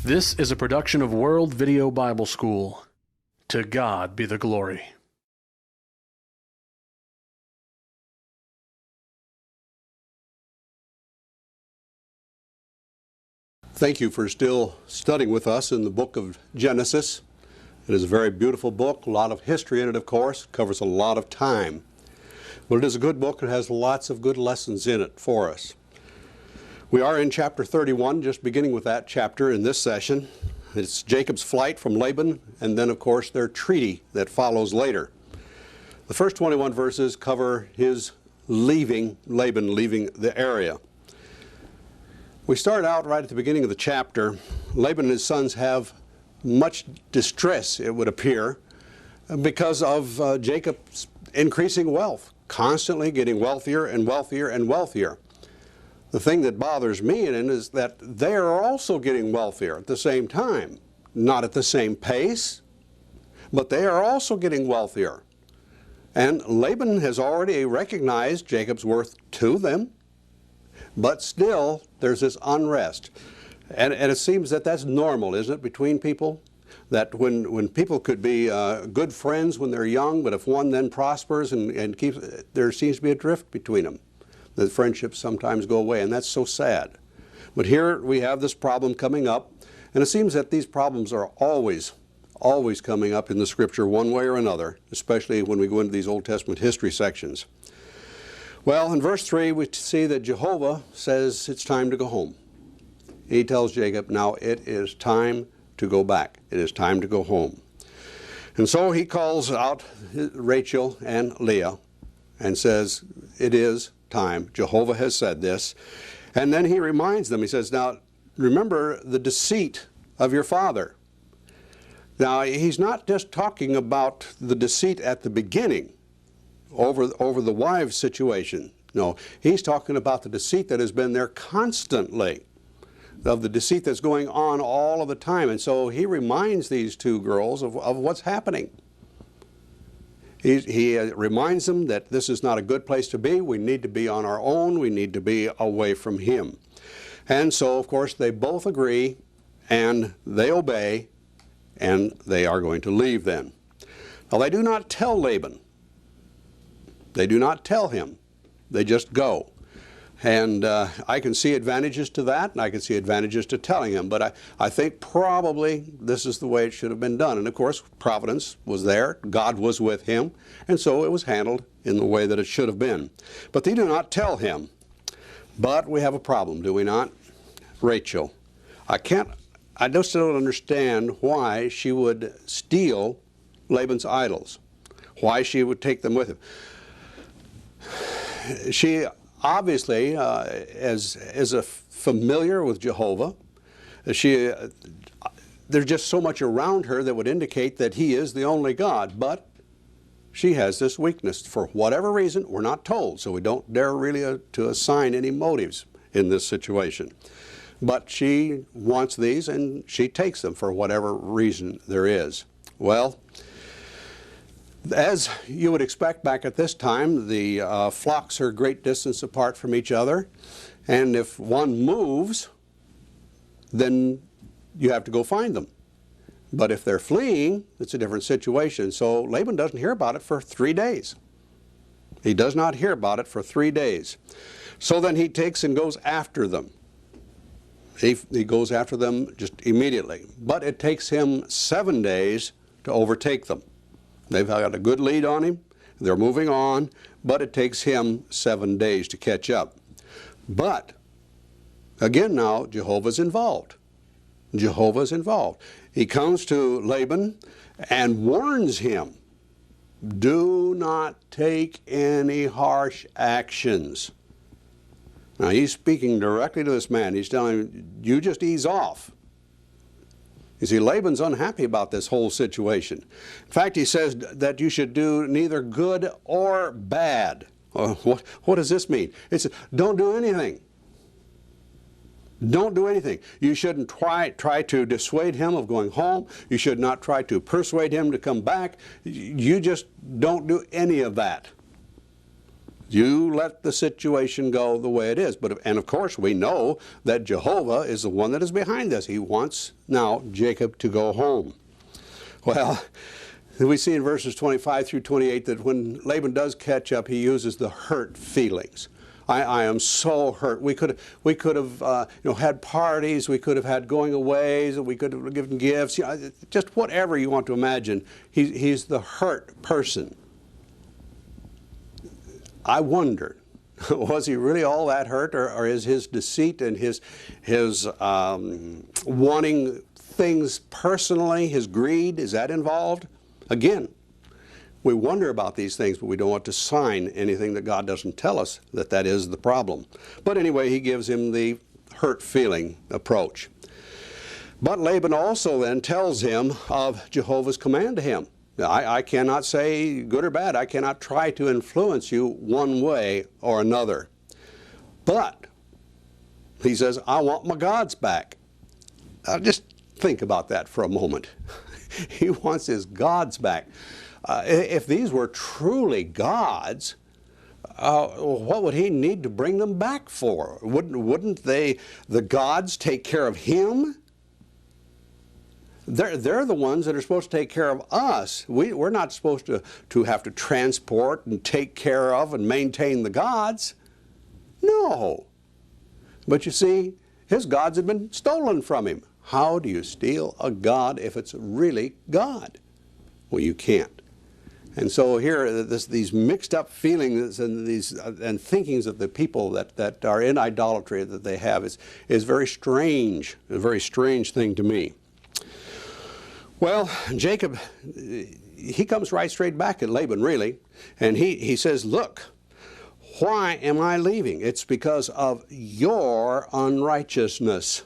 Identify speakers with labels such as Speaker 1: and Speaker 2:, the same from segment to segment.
Speaker 1: This is a production of World Video Bible School. To God be the glory.
Speaker 2: Thank you for still studying with us in the book of Genesis. It is a very beautiful book, a lot of history in it, of course, covers a lot of time. But it is a good book. It has lots of good lessons in it for us. We are in chapter 31, just beginning with that chapter in this session. It's Jacob's flight from Laban, and then, of course, their treaty that follows later. The first 21 verses cover his leaving, Laban leaving the area. We start out right at the beginning of the chapter. Laban and his sons have much distress, it would appear, because of Jacob's increasing wealth, constantly getting wealthier and wealthier and wealthier. The thing that bothers me in it is that they are also getting wealthier at the same time. Not at the same pace, but they are also getting wealthier. And Laban has already recognized Jacob's worth to them, but still there's this unrest. And it seems that that's normal, isn't it, between people? That when people could be good friends when they're young, but if one then prospers and keeps, there seems to be a drift between them. The friendships sometimes go away, and that's so sad. But here we have this problem coming up, and it seems that these problems are always coming up in the Scripture one way or another, especially when we go into these Old Testament history sections. Well, in verse 3, we see that Jehovah says it's time to go home. He tells Jacob, now it is time to go back. It is time to go home. And so he calls out Rachel and Leah and says, it is time. Jehovah has said this. And then he reminds them, he says, now remember the deceit of your father. Now he's not just talking about the deceit at the beginning over the wives situation. No, he's talking about the deceit that has been there constantly, of the deceit that's going on all of the time. And so he reminds these two girls of what's happening. He reminds them that this is not a good place to be. We need to be on our own. We need to be away from him. And so, of course, they both agree and they obey, and they are going to leave then. Now, they do not tell Laban. They do not tell him. They just go. And I can see advantages to that, and I can see advantages to telling him. But I think probably this is the way it should have been done. And of course, providence was there. God was with him. And so it was handled in the way that it should have been. But they do not tell him. But we have a problem, do we not? Rachel. I just don't understand why she would steal Laban's idols. Why she would take them with him. She obviously, as a familiar with Jehovah, there's just so much around her that would indicate that he is the only God. But she has this weakness for whatever reason. We're not told, so we don't dare really to assign any motives in this situation. But she wants these, and she takes them for whatever reason there is. Well, as you would expect back at this time, the flocks are a great distance apart from each other, and if one moves, then you have to go find them. But if they're fleeing, it's a different situation. So Laban doesn't hear about it for 3 days. He does not hear about it for 3 days. So then he takes and goes after them. He goes after them just immediately. But it takes him 7 days to overtake them. They've got a good lead on him. They're moving on, but it takes him 7 days to catch up. But, again now, Jehovah's involved. Jehovah's involved. He comes to Laban and warns him, do not take any harsh actions. Now, he's speaking directly to this man. He's telling him, you just ease off. You see, Laban's unhappy about this whole situation. In fact, he says that you should do neither good or bad. What does this mean? It's don't do anything. Don't do anything. You shouldn't try to dissuade him of going home. You should not try to persuade him to come back. You just don't do any of that. You let the situation go the way it is. And of course, we know that Jehovah is the one that is behind this. He wants now Jacob to go home. Well, we see in verses 25 through 28 that when Laban does catch up, he uses the hurt feelings. I am so hurt. We could have had parties. We could have had going aways. We could have given gifts. Just whatever you want to imagine. He's the hurt person. I wonder, was he really all that hurt, or is his deceit and his wanting things personally, his greed, is that involved? Again, we wonder about these things, but we don't want to sign anything that God doesn't tell us that is the problem. But anyway, he gives him the hurt feeling approach. But Laban also then tells him of Jehovah's command to him. I cannot say good or bad. I cannot try to influence you one way or another. But he says, I want my gods back. Just think about that for a moment. He wants his gods back. If these were truly gods, what would he need to bring them back for? Wouldn't the gods take care of him? They're the ones that are supposed to take care of us. We're not supposed to have to transport and take care of and maintain the gods. No. But you see, his gods had been stolen from him. How do you steal a god if it's really God? Well, you can't. And so here, these mixed up feelings and thinkings of the people that are in idolatry that they have is very strange, a very strange thing to me. Well, Jacob, he comes right straight back at Laban, really, and he says, look, why am I leaving? It's because of your unrighteousness.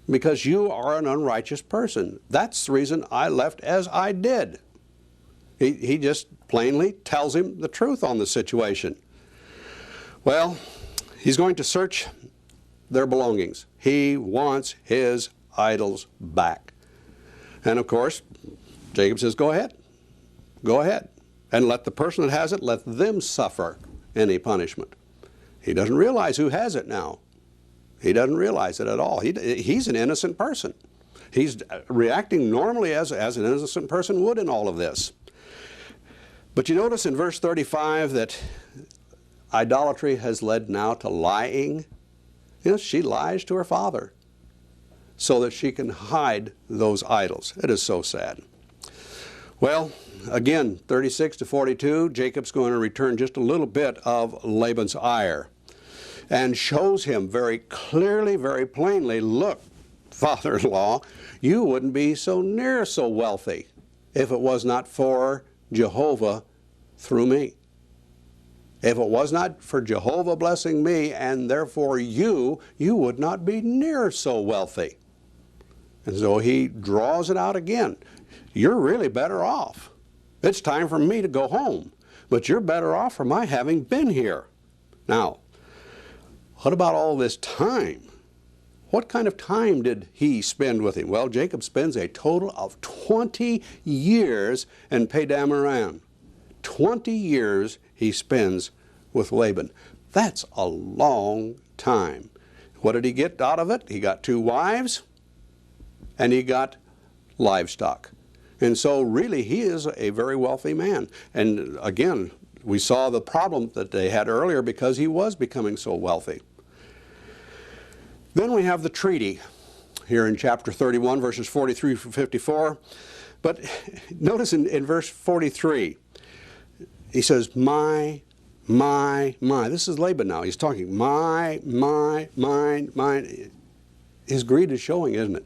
Speaker 2: Because you are an unrighteous person. That's the reason I left as I did. He just plainly tells him the truth on the situation. Well, he's going to search their belongings. He wants his idols back. And of course, Jacob says, go ahead. Go ahead. And let the person that has it, let them suffer any punishment. He doesn't realize who has it now. He doesn't realize it at all. He's an innocent person. He's reacting normally as an innocent person would in all of this. But you notice in verse 35 that idolatry has led now to lying. You know, she lies to her father so that she can hide those idols. It is so sad. Well, again, 36 to 42, Jacob's going to return just a little bit of Laban's ire and shows him very clearly, very plainly, look, father-in-law, you wouldn't be so near so wealthy if it was not for Jehovah through me. If it was not for Jehovah blessing me and therefore you would not be near so wealthy. And so he draws it out again. You're really better off. It's time for me to go home, but you're better off for my having been here. Now, what about all this time? What kind of time did he spend with him? Well, Jacob spends a total of 20 years in Padan Aram. 20 years he spends with Laban. That's a long time. What did he get out of it? He got 2 wives and he got livestock. And so really he is a very wealthy man. And again, we saw the problem that they had earlier because he was becoming so wealthy. Then we have the treaty here in chapter 31, verses 43 through 54. But notice in verse 43, he says, my. This is Laban now. He's talking, mine. His greed is showing, isn't it?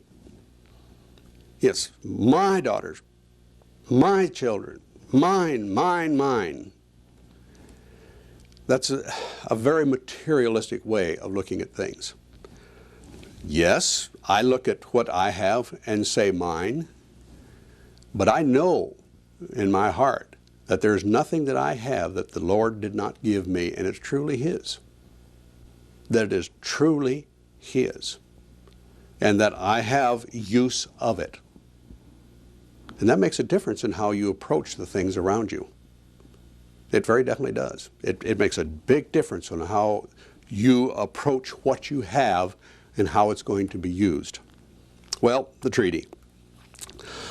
Speaker 2: Yes, my daughters, my children, mine. That's a very materialistic way of looking at things. Yes, I look at what I have and say mine, but I know in my heart that there's nothing that I have that the Lord did not give me, and it's truly His. That it is truly His, and that I have use of it. And that makes a difference in how you approach the things around you. It very definitely does. It makes a big difference on how you approach what you have and how it's going to be used. Well, the treaty.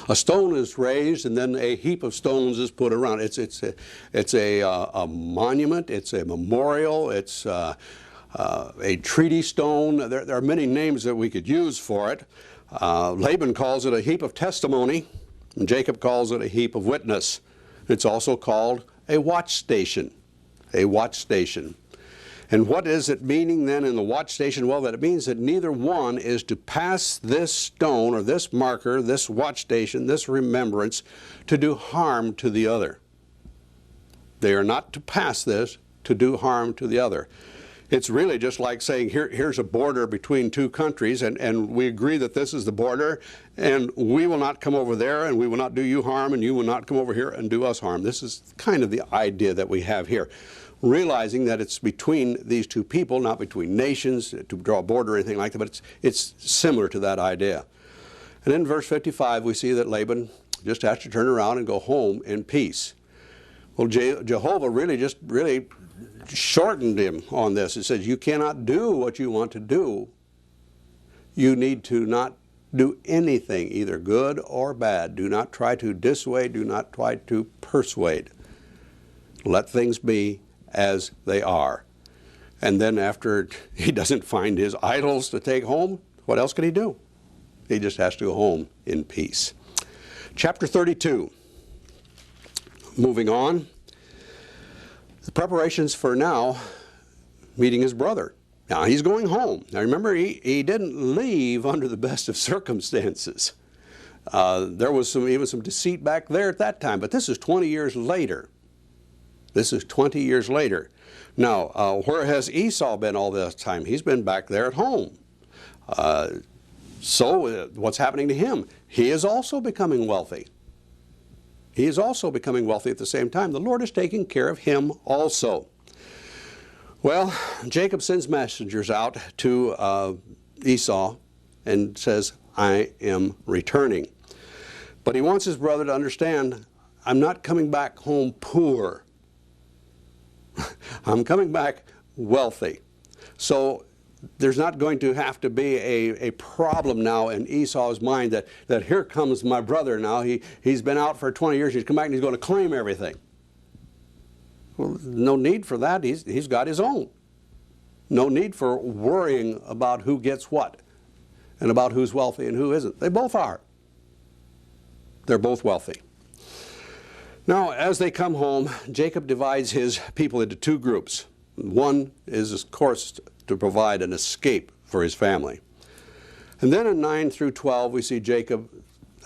Speaker 2: A stone is raised, and then a heap of stones is put around. It's a monument. It's a memorial. It's a treaty stone. There are many names that we could use for it. Laban calls it a heap of testimony, and Jacob calls it a heap of witness. It's also called a watch station. A watch station. And what is it meaning then in the watch station? Well, that it means that neither one is to pass this stone or this marker, this watch station, this remembrance, to do harm to the other. They are not to pass this to do harm to the other. It's really just like saying here's a border between two countries, and we agree that this is the border, and we will not come over there, and we will not do you harm, and you will not come over here and do us harm. This is kind of the idea that we have here. Realizing that it's between these two people, not between nations, to draw a border or anything like that, but it's similar to that idea. And in verse 55, we see that Laban just has to turn around and go home in peace. Well, Jehovah really shortened him on this. It says, you cannot do what you want to do. You need to not do anything, either good or bad. Do not try to dissuade, do not try to persuade. Let things be as they are. And then after he doesn't find his idols to take home, what else can he do? He just has to go home in peace. Chapter 32. Moving on. The preparations for now meeting his brother. Now he's going home. Now remember, he didn't leave under the best of circumstances. There was even some deceit back there at that time, but this is 20 years later. This is 20 years later. Now, where has Esau been all this time? He's been back there at home. So what's happening to him? He is also becoming wealthy. He is also becoming wealthy at the same time. The Lord is taking care of him also. Well, Jacob sends messengers out to Esau and says, I am returning. But he wants his brother to understand, I'm not coming back home poor. I'm coming back wealthy. So there's not going to have to be a problem now in Esau's mind that here comes my brother now. He's been out for 20 years. He's come back and he's going to claim everything. Well, no need for that. He's got his own. No need for worrying about who gets what and about who's wealthy and who isn't. They both are. They're both wealthy. Now, as they come home, Jacob divides his people into two groups. One is, of course, to provide an escape for his family. And then in 9 through 12, we see Jacob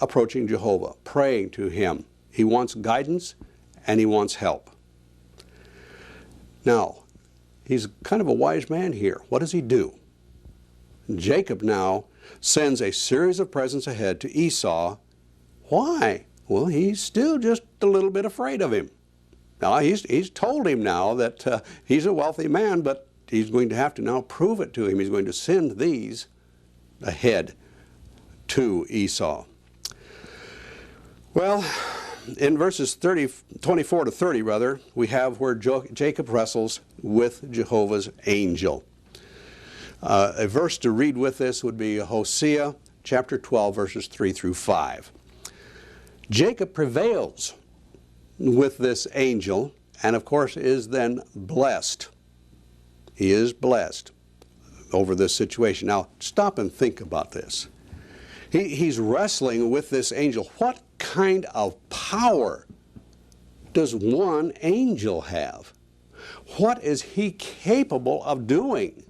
Speaker 2: approaching Jehovah, praying to him. He wants guidance and he wants help. Now, he's kind of a wise man here. What does he do? Jacob now sends a series of presents ahead to Esau. Why? Well, he's still just a little bit afraid of him. Now, he's told him now that he's a wealthy man, but he's going to have to now prove it to him. He's going to send these ahead to Esau. Well, in verses 24 to 30, rather, we have where Jacob wrestles with Jehovah's angel. A verse to read with this would be Hosea chapter 12, verses 3 through 5. Jacob prevails with this angel and, of course, is then blessed. He is blessed over this situation. Now, stop and think about this. He's wrestling with this angel. What kind of power does one angel have? What is he capable of doing?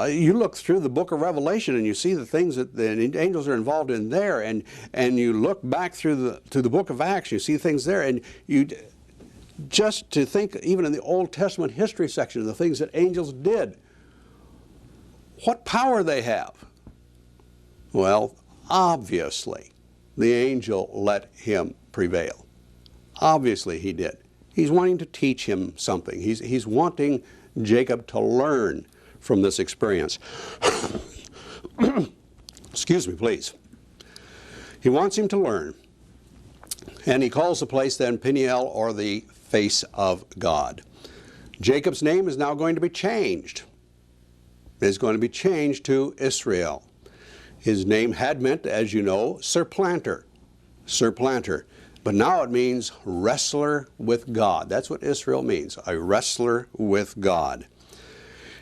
Speaker 2: You look through the book of Revelation and you see the things that the angels are involved in there, and you look back through the book of Acts, you see things there, and you just to think even in the Old Testament history section of the things that angels did, what power they have. Well, obviously, the angel let him prevail. Obviously he did. He's wanting to teach him something. He's wanting Jacob to learn from this experience. Excuse me, please. He wants him to learn. And he calls the place then Peniel, or the face of God. Jacob's name is now going to be changed. It's going to be changed to Israel. His name had meant, as you know, supplanter. Supplanter. But now it means wrestler with God. That's what Israel means, a wrestler with God.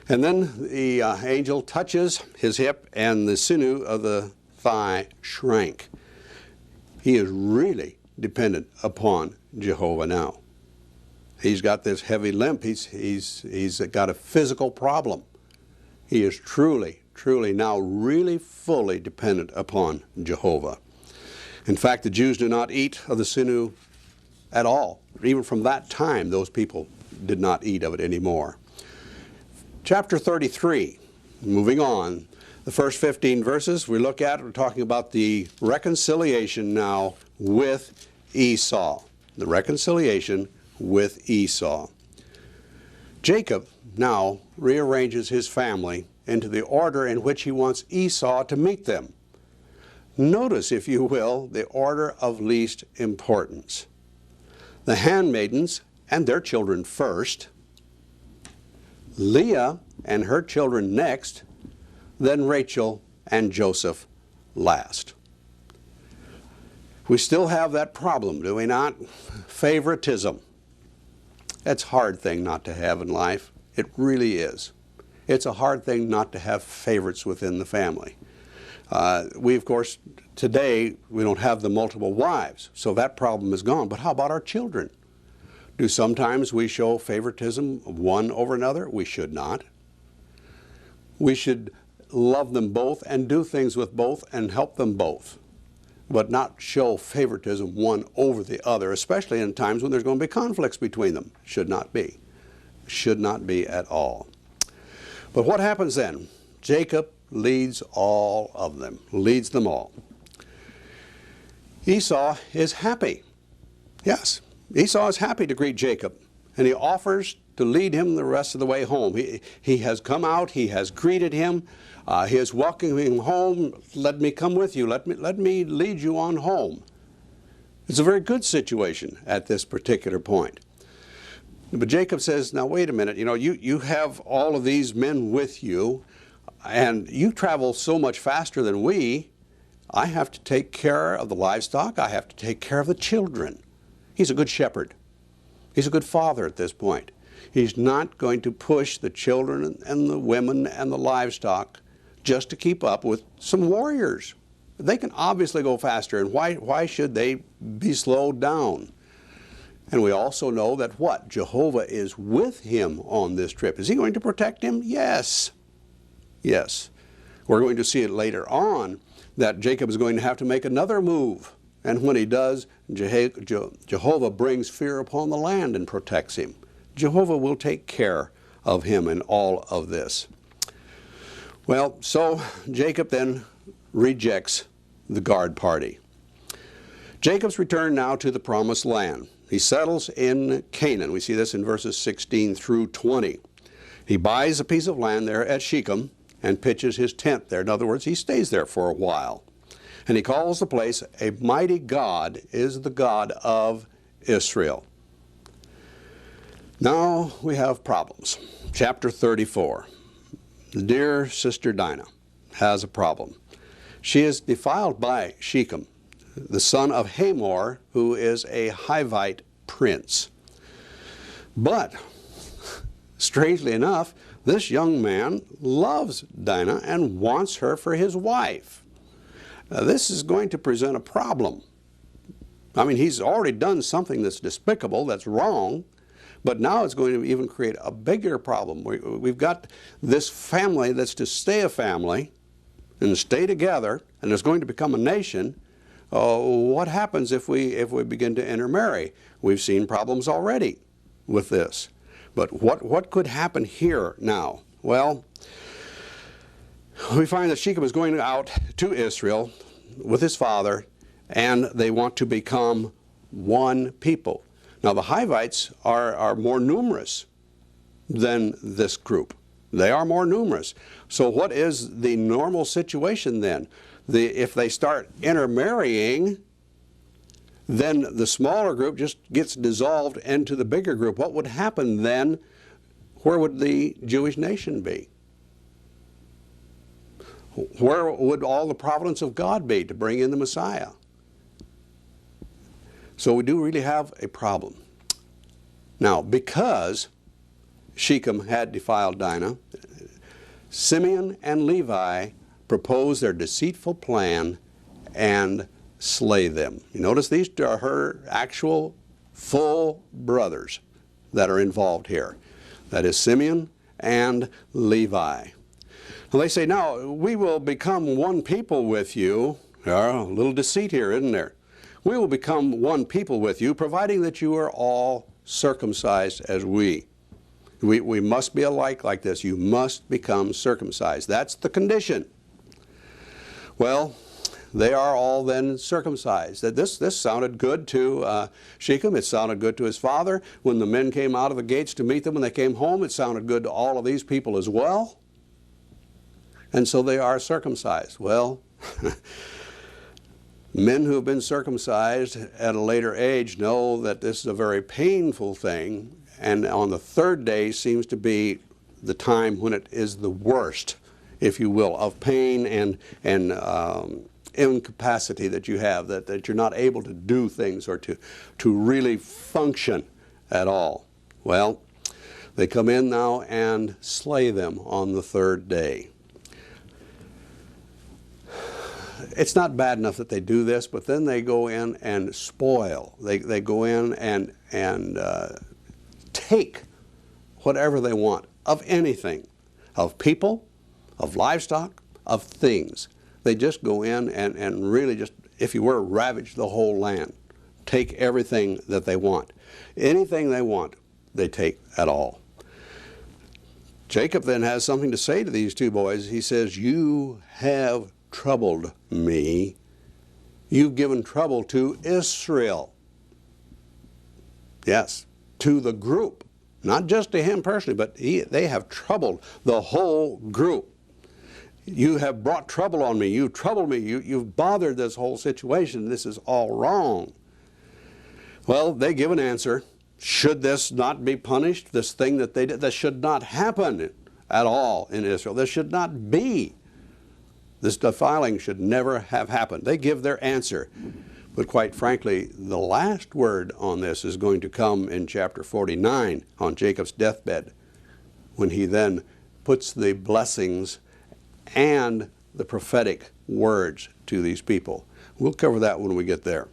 Speaker 2: And then the angel touches his hip and the sinew of the thigh shrank. He is really dependent upon Jehovah now. He's got this heavy limp. He's got a physical problem. He is truly now really fully dependent upon Jehovah. In fact, the Jews do not eat of the sinew at all. Even from that time, those people did not eat of it anymore. Chapter 33, moving on. The first 15 verses we look at, we're talking about the reconciliation now with Esau. The reconciliation with Esau. Jacob now rearranges his family into the order in which he wants Esau to meet them. Notice, if you will, the order of least importance. The handmaidens and their children first, Leah and her children next, then Rachel and Joseph last. We still have that problem, do we not? Favoritism. That's a hard thing not to have in life. It really is. It's a hard thing not to have favorites within the family. We, of course, today, we don't have the multiple wives, so that problem is gone. But how about our children? Do sometimes we show favoritism of one over another? We should not. We should love them both and do things with both and help them both, but not show favoritism one over the other, especially in times when there's going to be conflicts between them. Should not be. Should not be at all. But what happens then? Jacob leads all of them, leads them all. Esau is happy. Yes, Esau is happy to greet Jacob, and he offers to lead him the rest of the way home. He has come out, he has greeted him, he is welcoming him home. Let me come with you, let me lead you on home. It's a very good situation at this particular point. But Jacob says, now wait a minute, you have all of these men with you, and you travel so much faster than we. I have to take care of the livestock. I have to take care of the children. He's a good shepherd. He's a good father at this point. He's not going to push the children and the women and the livestock just to keep up with some warriors. They can obviously go faster, and why should they be slowed down? And we also know that what? Jehovah is with him on this trip. Is he going to protect him? Yes. Yes. We're going to see it later on that Jacob is going to have to make another move. And when he does, Jehovah brings fear upon the land and protects him. Jehovah will take care of him in all of this. Well, so Jacob then rejects the guard party. Jacob's returned now to the promised land. He settles in Canaan. We see this in verses 16 through 20. He buys a piece of land there at Shechem and pitches his tent there. In other words, he stays there for a while. And he calls the place, a mighty God is the God of Israel. Now we have problems. Chapter 34. Dear Sister Dinah has a problem. She is defiled by Shechem, the son of Hamor, who is a Hivite prince. But, strangely enough, this young man loves Dinah and wants her for his wife. Now, this is going to present a problem. I mean, he's already done something that's despicable, that's wrong, but now it's going to even create a bigger problem. We've got this family that's to stay a family and stay together, and is going to become a nation. What happens if we begin to intermarry? We've seen problems already with this. But what could happen here now? Well, we find that Shechem is going out to Israel with his father, and they want to become one people. Now, the Hivites are more numerous than this group. They are more numerous. So what is the normal situation then? If they start intermarrying, then the smaller group just gets dissolved into the bigger group. What would happen then? Where would the Jewish nation be? Where would all the providence of God be to bring in the Messiah? So we do really have a problem. Now, because Shechem had defiled Dinah, Simeon and Levi propose their deceitful plan and slay them. You notice these are her actual full brothers that are involved here. That is Simeon and Levi. Well, they say, now, we will become one people with you. A little deceit here, isn't there? We will become one people with you, providing that you are all circumcised as we. We must be alike like this. You must become circumcised. That's the condition. Well, they are all then circumcised. This sounded good to Shechem. It sounded good to his father. When the men came out of the gates to meet them when they came home, it sounded good to all of these people as well. And so they are circumcised. Well, men who have been circumcised at a later age know that this is a very painful thing, and on the third day seems to be the time when it is the worst, if you will, of pain and incapacity that you have, that you're not able to do things or to really function at all. Well, they come in now and slay them on the third day. It's not bad enough that they do this, but then they go in and spoil. They go in and take whatever they want of anything, of people, of livestock, of things. They just go in and really just, if you were, ravage the whole land. Take everything that they want. Anything they want, they take at all. Jacob then has something to say to these two boys. He says, you have troubled me. You've given trouble to Israel. Yes, to the group. Not just to him personally, but they have troubled the whole group. You have brought trouble on me. You've troubled me. You've bothered this whole situation. This is all wrong. Well, they give an answer. Should this not be punished? This thing that they did, that should not happen at all in Israel. This should not be. This defiling should never have happened. They give their answer. But quite frankly, the last word on this is going to come in chapter 49 on Jacob's deathbed, when he then puts the blessings and the prophetic words to these people. We'll cover that when we get there.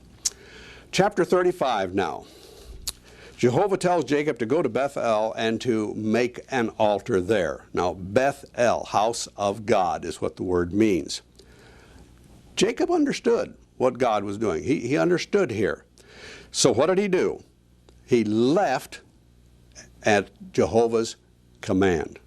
Speaker 2: Chapter 35 now. Jehovah tells Jacob to go to Bethel and to make an altar there. Now, Bethel, house of God, is what the word means. Jacob understood what God was doing. He understood here. So what did he do? He left at Jehovah's command.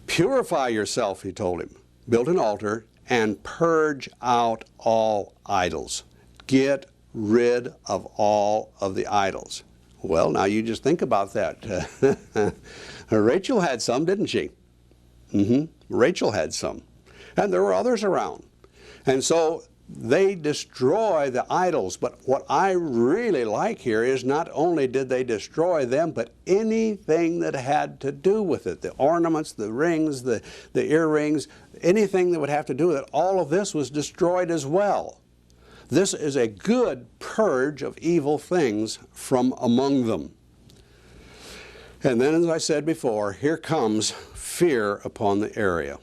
Speaker 2: Purify yourself, he told him. Build an altar and purge out all idols. Get rid of all of the idols. Well, now you just think about that. Rachel had some, didn't she? Rachel had some. And there were others around. And so they destroy the idols. But what I really like here is not only did they destroy them, but anything that had to do with it. The ornaments, the rings, the earrings, anything that would have to do with it, all of this was destroyed as well. This is a good purge of evil things from among them. And then, as I said before, here comes fear upon the area.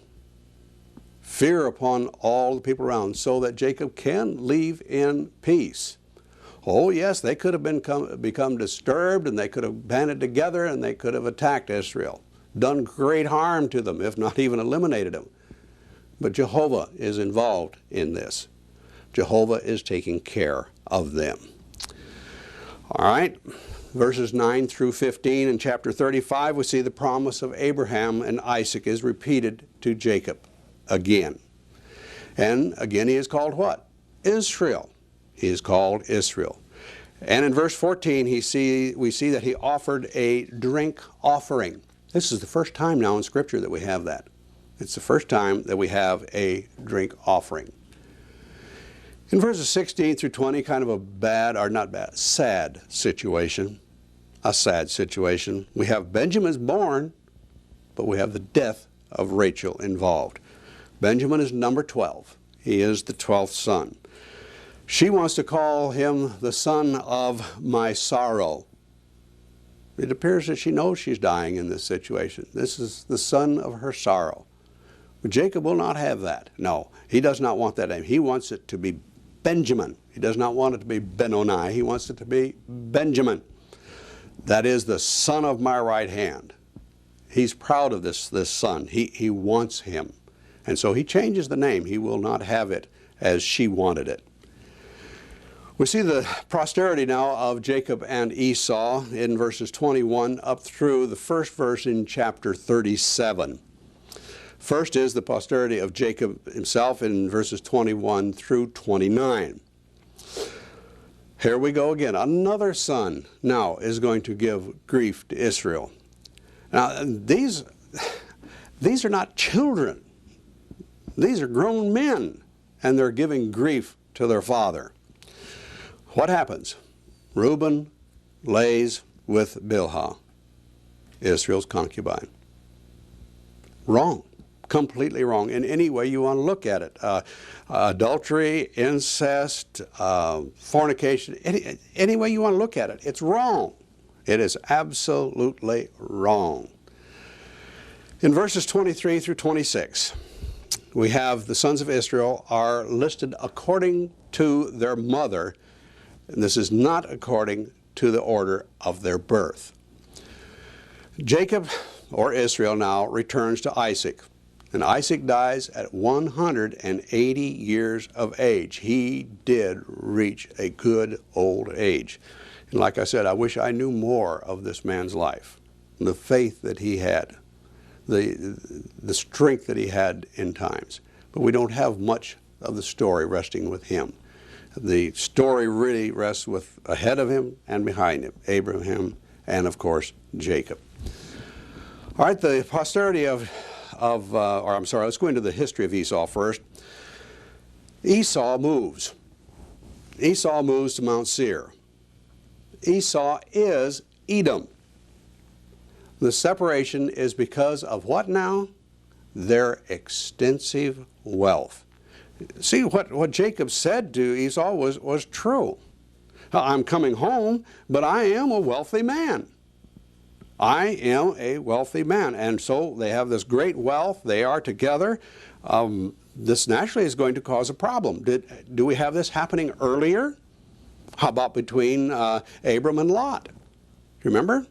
Speaker 2: Fear upon all the people around, so that Jacob can leave in peace. Oh yes, they could have become disturbed, and they could have banded together, and they could have attacked Israel, done great harm to them, if not even eliminated them. But Jehovah is involved in this. Jehovah is taking care of them. All right, verses 9 through 15 in chapter 35, we see the promise of Abraham and Isaac is repeated to Jacob again. And again he is called what? Israel. He is called Israel. And in verse 14 we see that he offered a drink offering. This is the first time now in Scripture that we have that. It's the first time that we have a drink offering. In verses 16 through 20, kind of a bad, or not bad, sad situation. A sad situation. We have Benjamin's born, but we have the death of Rachel involved. Benjamin is number 12. He is the 12th son. She wants to call him the son of my sorrow. It appears that she knows she's dying in this situation. This is the son of her sorrow. But Jacob will not have that. No, he does not want that name. He wants it to be Benjamin. He does not want it to be Benoni. He wants it to be Benjamin. That is the son of my right hand. He's proud of this son. He wants him. And so he changes the name. He will not have it as she wanted it. We see the posterity now of Jacob and Esau in verses 21 up through the first verse in chapter 37. First is the posterity of Jacob himself in verses 21 through 29. Here we go again. Another son now is going to give grief to Israel. Now, these are not children. These are grown men, and they're giving grief to their father. What happens? Reuben lays with Bilhah, Israel's concubine. Wrong. Completely wrong in any way you want to look at it. Adultery, incest, fornication, any way you want to look at it, it's wrong. It is absolutely wrong. In verses 23 through 26, we have the sons of Israel are listed according to their mother, and this is not according to the order of their birth. Jacob, or Israel now, returns to Isaac. And Isaac dies at 180 years of age. He did reach a good old age. And like I said, I wish I knew more of this man's life, the faith that he had, the strength that he had in times. But we don't have much of the story resting with him. The story really rests with ahead of him and behind him, Abraham and, of course, Jacob. All right, the posterity let's go into the history of Esau first. Esau moves. Esau moves to Mount Seir. Esau is Edom. The separation is because of what now? Their extensive wealth. See, what Jacob said to Esau was true. I'm coming home, but I am a wealthy man. I am a wealthy man. And so they have this great wealth. They are together. This naturally is going to cause a problem. Do we have this happening earlier? How about between Abram and Lot? Remember?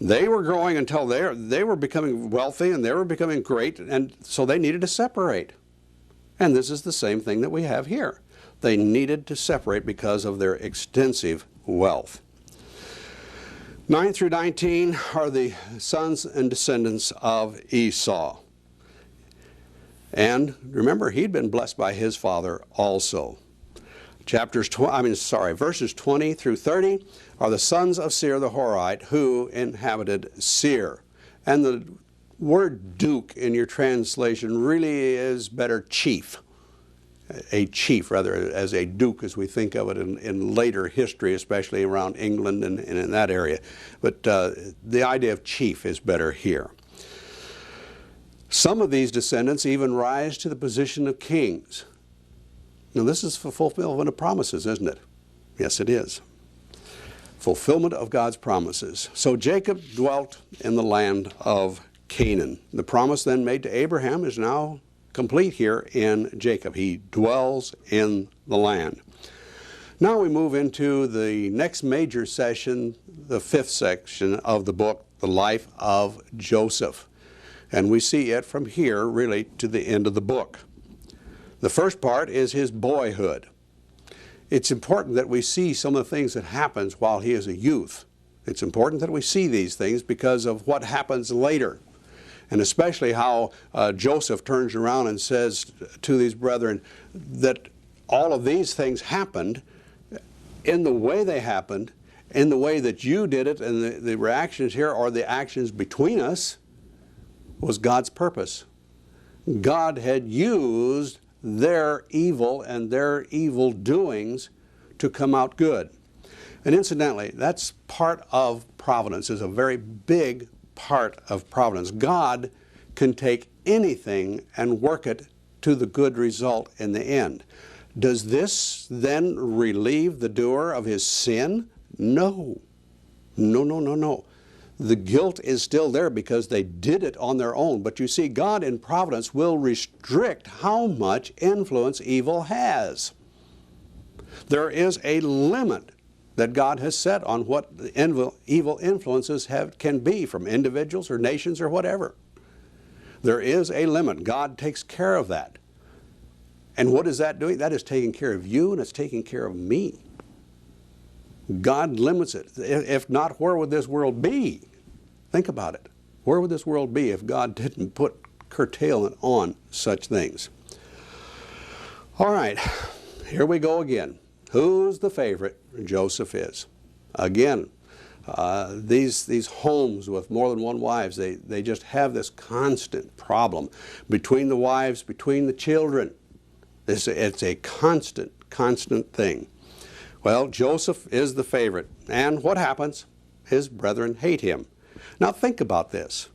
Speaker 2: They were growing until they were becoming wealthy and they were becoming great, and so they needed to separate. And this is the same thing that we have here. They needed to separate because of their extensive wealth. 9 through 19 are the sons and descendants of Esau. And remember, he'd been blessed by his father also. Verses 20 through 30 are the sons of Seir the Horite who inhabited Seir. And the word duke in your translation really is better chief. A chief, rather, as a duke as we think of it in later history, especially around England and in that area. But the idea of chief is better here. Some of these descendants even rise to the position of kings. Now this is fulfillment of promises, isn't it? Yes, it is. Fulfillment of God's promises. So Jacob dwelt in the land of Canaan. The promise then made to Abraham is now complete here in Jacob. He dwells in the land. Now we move into the next major session, the fifth section of the book, the life of Joseph. And we see it from here really to the end of the book. The first part is his boyhood. It's important that we see some of the things that happens while he is a youth. It's important that we see these things because of what happens later. And especially how Joseph turns around and says to these brethren that all of these things happened in the way they happened, in the way that you did it, and the reactions here or the actions between us was God's purpose. God had used their evil and their evil doings to come out good. And incidentally, that's part of providence, is a very big part of providence. God can take anything and work it to the good result in the end. Does this then relieve the doer of his sin? No. No, no, no, no. The guilt is still there because they did it on their own. But you see, God in providence will restrict how much influence evil has. There is a limit that God has set on what evil influences can be from individuals or nations or whatever. There is a limit. God takes care of that. And what is that doing? That is taking care of you, and it's taking care of me. God limits it. If not, where would this world be? Think about it. Where would this world be if God didn't put curtailment on such things? All right, here we go again. Who's the favorite? Joseph is. Again, these homes with more than one wives, they just have this constant problem between the wives, between the children. It's a constant thing. Well, Joseph is the favorite. And what happens? His brethren hate him. Now think about this.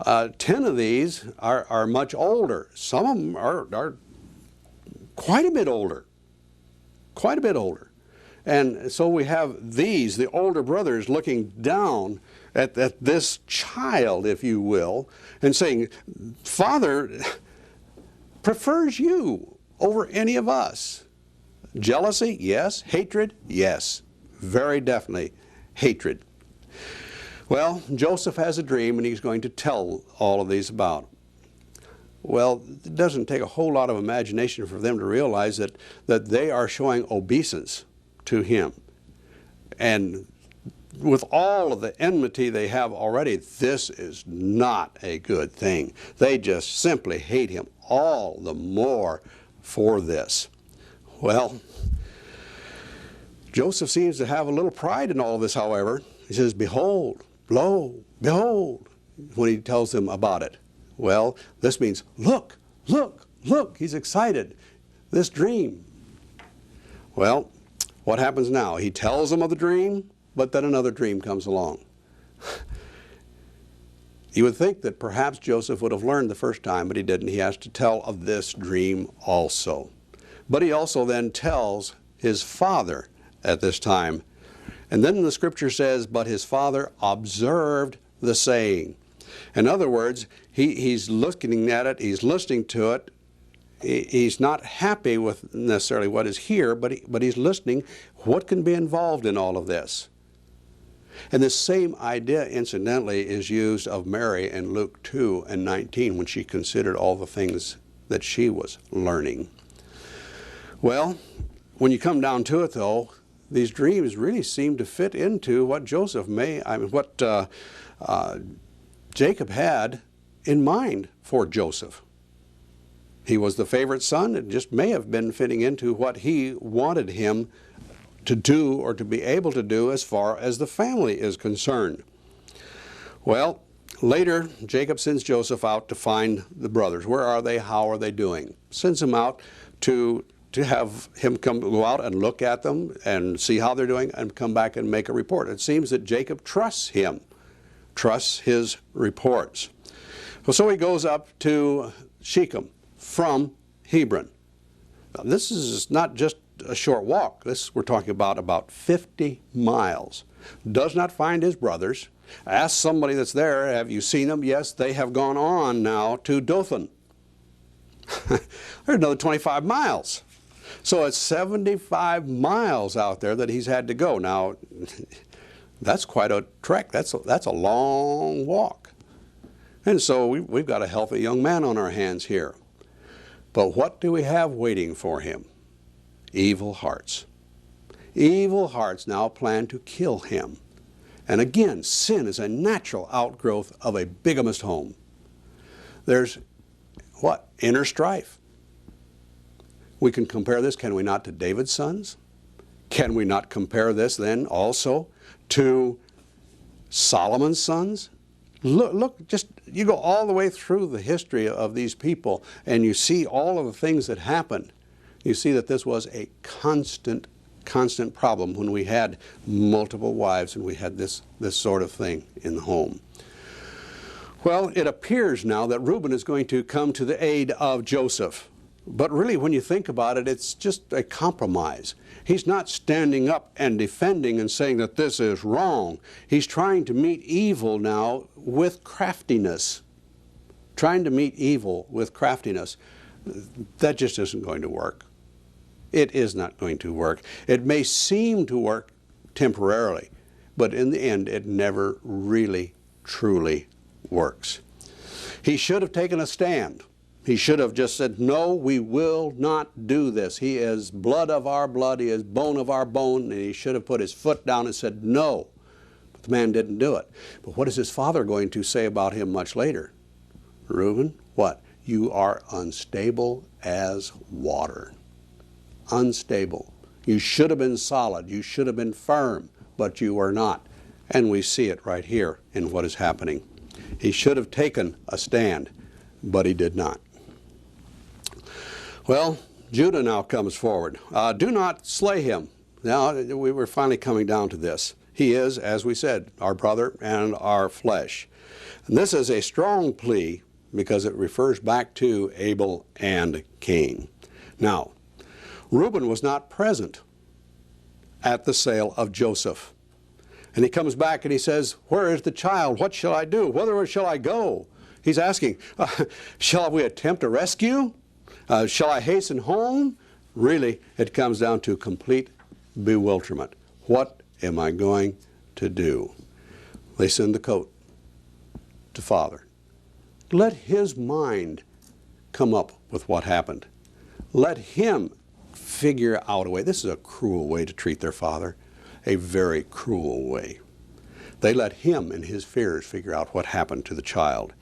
Speaker 2: 10 of these are much older. Some of them are quite a bit older. Quite a bit older. And so we have these, the older brothers, looking down at this child, if you will, and saying, Father prefers you over any of us. Jealousy? Yes. Hatred? Yes. Very definitely hatred. Well, Joseph has a dream, and he's going to tell all of these about. Well, it doesn't take a whole lot of imagination for them to realize that they are showing obeisance to him. And with all of the enmity they have already, this is not a good thing. They just simply hate him all the more for this. Well, Joseph seems to have a little pride in all of this, however. He says, behold, lo, behold, when he tells them about it. Well, this means, look, look, look. He's excited. This dream. Well, what happens now? He tells them of the dream, but then another dream comes along. You would think that perhaps Joseph would have learned the first time, but he didn't. He has to tell of this dream also. But he also then tells his father at this time. And then the scripture says, but his father observed the saying. In other words, he's looking at it, he's listening to it. He's not happy with necessarily what is here, but he's listening. What can be involved in all of this? And this same idea, incidentally, is used of Mary in Luke 2 and 19 when she considered all the things that she was learning. Well, when you come down to it, though, these dreams really seem to fit into what Jacob had in mind for Joseph. He was the favorite son. It just may have been fitting into what he wanted him to do or to be able to do as far as the family is concerned. Well, later Jacob sends Joseph out to find the brothers. Where are they? How are they doing? Sends him out to have him go out and look at them and see how they're doing and come back and make a report. It seems that Jacob trusts him, trusts his reports. Well, so he goes up to Shechem from Hebron. Now, this is not just a short walk. We're talking about 50 miles. Does not find his brothers. Asks somebody that's there, have you seen them? Yes, they have gone on now to Dothan. There's another 25 miles. So it's 75 miles out there that he's had to go. Now, that's quite a trek. That's a long walk. And so we've got a healthy young man on our hands here. But what do we have waiting for him? Evil hearts. Evil hearts now plan to kill him. And again, sin is a natural outgrowth of a bigamist home. There's what? Inner strife. We can compare this, can we not, to David's sons? Can we not compare this then also to Solomon's sons? Look, just you go all the way through the history of these people and you see all of the things that happened. You see that this was a constant problem when we had multiple wives and we had this sort of thing in the home. Well, it appears now that Reuben is going to come to the aid of Joseph. But really, when you think about it, it's just a compromise. He's not standing up and defending and saying that this is wrong. He's trying to meet evil now with craftiness. Trying to meet evil with craftiness. That just isn't going to work. It is not going to work. It may seem to work temporarily, but in the end, it never really, truly works. He should have taken a stand. He should have just said, no, we will not do this. He is blood of our blood. He is bone of our bone. And he should have put his foot down and said, no. But the man didn't do it. But what is his father going to say about him much later? Reuben, what? You are unstable as water. Unstable. You should have been solid. You should have been firm, but you are not. And we see it right here in what is happening. He should have taken a stand, but he did not. Well, Judah now comes forward. Do not slay him. Now, we were finally coming down to this. He is, as we said, our brother and our flesh. And this is a strong plea because it refers back to Abel and Cain. Now, Reuben was not present at the sale of Joseph. And he comes back and he says, where is the child? What shall I do? Whither shall I go? He's asking, shall we attempt a rescue? Shall I hasten home? Really, it comes down to complete bewilderment. What am I going to do? They send the coat to father. Let his mind come up with what happened. Let him figure out a way. This is a cruel way to treat their father. A very cruel way. They let him and his fears figure out what happened to the child.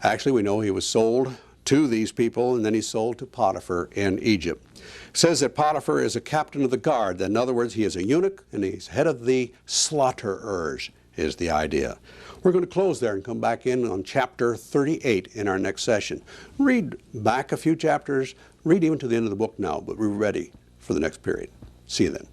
Speaker 2: Actually, we know he was sold to these people, and then he's sold to Potiphar in Egypt. It says that Potiphar is a captain of the guard. In other words, he is a eunuch, and he's head of the slaughterers, is the idea. We're going to close there and come back in on chapter 38 in our next session. Read back a few chapters, read even to the end of the book now, but we're ready for the next period. See you then.